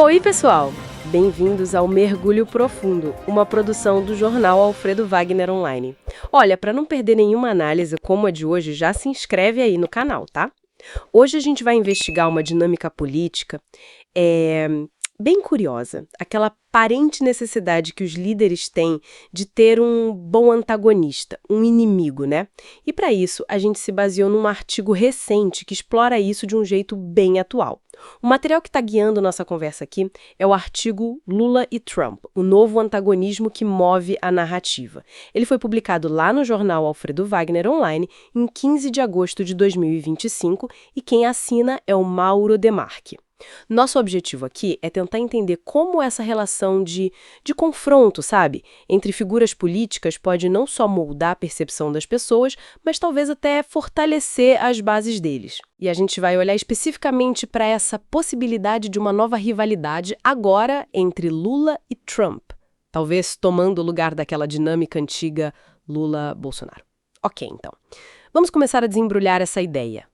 Oi, pessoal! Bem-vindos ao Mergulho Profundo, uma produção do jornal Alfredo Wagner Online. Olha, para não perder nenhuma análise como a de hoje, já se inscreve aí no canal, tá? Hoje a gente vai investigar uma dinâmica política é, bem curiosa, aquela aparente necessidade que os líderes têm de ter um bom antagonista, um inimigo, né? E para isso, a gente se baseou num artigo recente que explora isso de um jeito bem atual. O material que está guiando nossa conversa aqui é o artigo Lula e Trump, o novo antagonismo que move a narrativa. Ele foi publicado lá no jornal Alfredo Wagner Online em 15 de agosto de 2025 e quem assina é o Mauro Demarchi. Nosso objetivo aqui é tentar entender como essa relação de confronto, sabe, entre figuras políticas pode não só moldar a percepção das pessoas, mas talvez até fortalecer as bases deles. E a gente vai olhar especificamente para essa possibilidade de uma nova rivalidade agora entre Lula e Trump, talvez tomando o lugar daquela dinâmica antiga Lula-Bolsonaro. Ok, então. Vamos começar a desembrulhar essa ideia.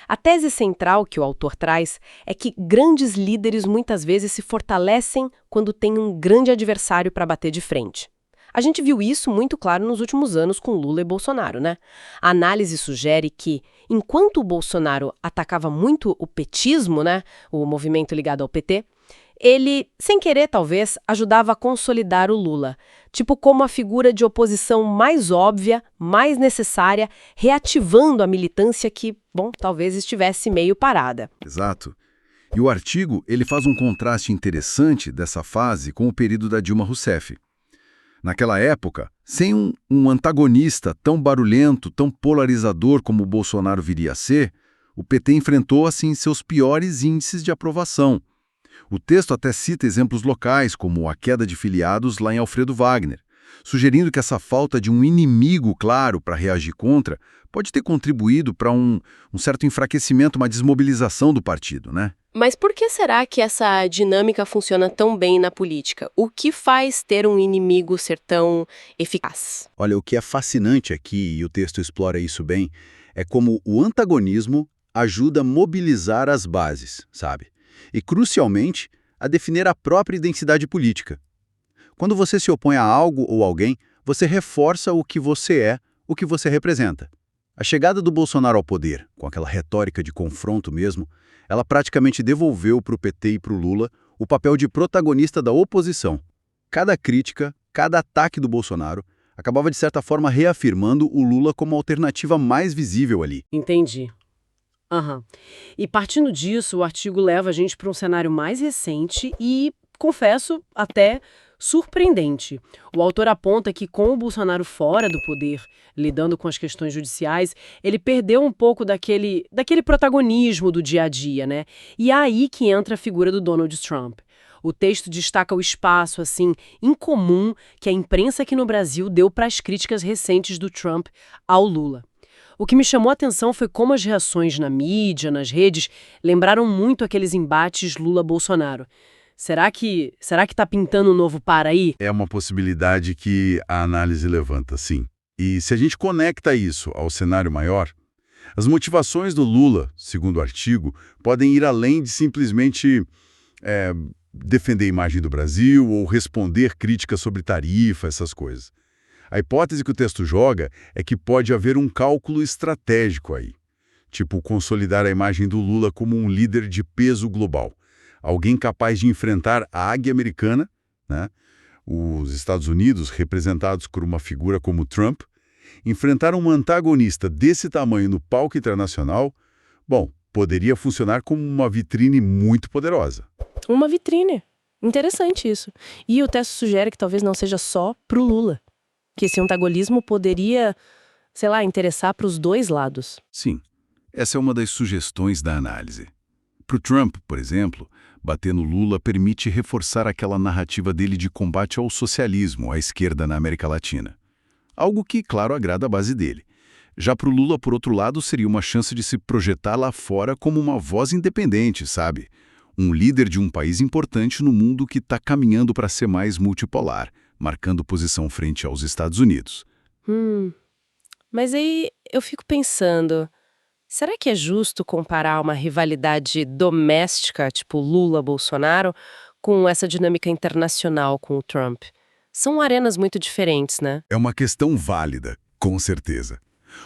A tese central que o autor traz é que grandes líderes muitas vezes se fortalecem quando têm um grande adversário para bater de frente. A gente viu isso muito claro nos últimos anos com Lula e Bolsonaro, né? A análise sugere que, enquanto o Bolsonaro atacava muito o petismo, né, o movimento ligado ao PT, ele, sem querer talvez, ajudava a consolidar o Lula, tipo como a figura de oposição mais óbvia, mais necessária, reativando a militância que, bom, talvez estivesse meio parada. Exato. E o artigo ele faz um contraste interessante dessa fase com o período da Dilma Rousseff. Naquela época, sem um antagonista tão barulhento, tão polarizador como o Bolsonaro viria a ser, o PT enfrentou, assim, seus piores índices de aprovação. O texto até cita exemplos locais, como a queda de filiados lá em Alfredo Wagner, sugerindo que essa falta de um inimigo claro para reagir contra pode ter contribuído para um certo enfraquecimento, uma desmobilização do partido, né? Mas por que será que essa dinâmica funciona tão bem na política? O que faz ter um inimigo ser tão eficaz? Olha, o que é fascinante aqui, e o texto explora isso bem, é como o antagonismo ajuda a mobilizar as bases, sabe? E, crucialmente, a definir a própria identidade política. Quando você se opõe a algo ou alguém, você reforça o que você é, o que você representa. A chegada do Bolsonaro ao poder, com aquela retórica de confronto mesmo, ela praticamente devolveu para o PT e para o Lula o papel de protagonista da oposição. Cada crítica, cada ataque do Bolsonaro acabava de certa forma reafirmando o Lula como a alternativa mais visível ali. Entendi. Aham. E partindo disso, o artigo leva a gente para um cenário mais recente e, confesso, até surpreendente. O autor aponta que, com o Bolsonaro fora do poder, lidando com as questões judiciais, ele perdeu um pouco daquele protagonismo do dia a dia, né? E é aí que entra a figura do Donald Trump. O texto destaca o espaço, assim, incomum que a imprensa aqui no Brasil deu para as críticas recentes do Trump ao Lula. O que me chamou a atenção foi como as reações na mídia, nas redes, lembraram muito aqueles embates Lula-Bolsonaro. Será que tá pintando um novo par aí? É uma possibilidade que a análise levanta, sim. E se a gente conecta isso ao cenário maior, as motivações do Lula, segundo o artigo, podem ir além de simplesmente defender a imagem do Brasil ou responder críticas sobre tarifa, essas coisas. A hipótese que o texto joga é que pode haver um cálculo estratégico aí, tipo consolidar a imagem do Lula como um líder de peso global, alguém capaz de enfrentar a águia americana, né? Os Estados Unidos, representados por uma figura como Trump, enfrentar um antagonista desse tamanho no palco internacional, bom, poderia funcionar como uma vitrine muito poderosa. Uma vitrine. Interessante isso. E o texto sugere que talvez não seja só pro Lula. Que esse antagonismo poderia, sei lá, interessar para os dois lados. Sim, essa é uma das sugestões da análise. Para o Trump, por exemplo, bater no Lula permite reforçar aquela narrativa dele de combate ao socialismo, à esquerda na América Latina. Algo que, claro, agrada a base dele. Já para o Lula, por outro lado, seria uma chance de se projetar lá fora como uma voz independente, sabe? Um líder de um país importante no mundo que está caminhando para ser mais multipolar, marcando posição frente aos Estados Unidos. Mas aí eu fico pensando, será que é justo comparar uma rivalidade doméstica, tipo Lula-Bolsonaro, com essa dinâmica internacional com o Trump? São arenas muito diferentes, né? É uma questão válida, com certeza.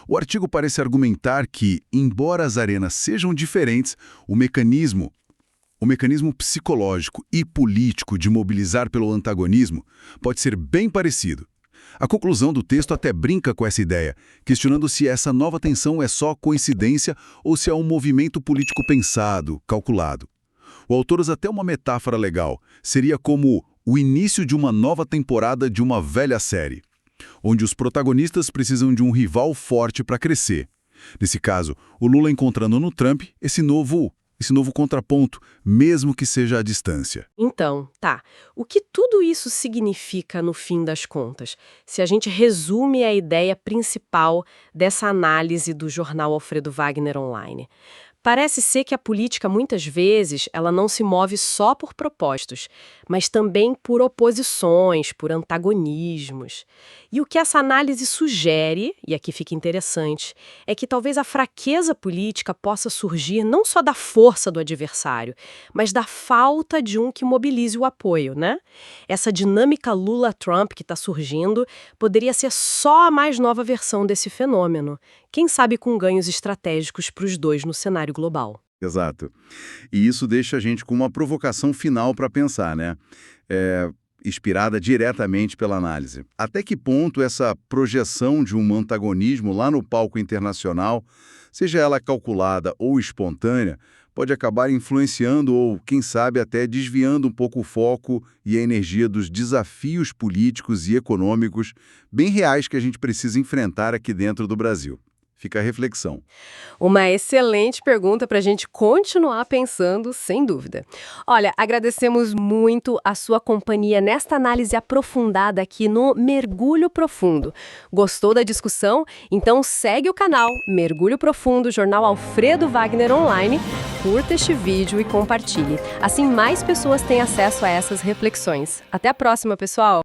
O artigo parece argumentar que, embora as arenas sejam diferentes, o mecanismo psicológico e político de mobilizar pelo antagonismo pode ser bem parecido. A conclusão do texto até brinca com essa ideia, questionando se essa nova tensão é só coincidência ou se é um movimento político pensado, calculado. O autor usa até uma metáfora legal. Seria como o início de uma nova temporada de uma velha série, onde os protagonistas precisam de um rival forte para crescer. Nesse caso, o Lula encontrando no Trump esse novo contraponto, mesmo que seja à distância. Então, tá. O que tudo isso significa no fim das contas? Se a gente resume a ideia principal dessa análise do jornal Alfredo Wagner Online. Parece ser que a política, muitas vezes, ela não se move só por propósitos, mas também por oposições, por antagonismos. E o que essa análise sugere, e aqui fica interessante, é que talvez a fraqueza política possa surgir não só da força do adversário, mas da falta de um que mobilize o apoio, né? Essa dinâmica Lula-Trump que está surgindo poderia ser só a mais nova versão desse fenômeno. Quem sabe com ganhos estratégicos para os dois no cenário global. Exato. E isso deixa a gente com uma provocação final para pensar, né? Inspirada diretamente pela análise. Até que ponto essa projeção de um antagonismo lá no palco internacional, seja ela calculada ou espontânea, pode acabar influenciando ou, quem sabe, até desviando um pouco o foco e a energia dos desafios políticos e econômicos bem reais que a gente precisa enfrentar aqui dentro do Brasil. Fica a reflexão. Uma excelente pergunta para a gente continuar pensando, sem dúvida. Olha, agradecemos muito a sua companhia nesta análise aprofundada aqui no Mergulho Profundo. Gostou da discussão? Então segue o canal Mergulho Profundo, jornal Alfredo Wagner Online, curta este vídeo e compartilhe. Assim mais pessoas têm acesso a essas reflexões. Até a próxima, pessoal!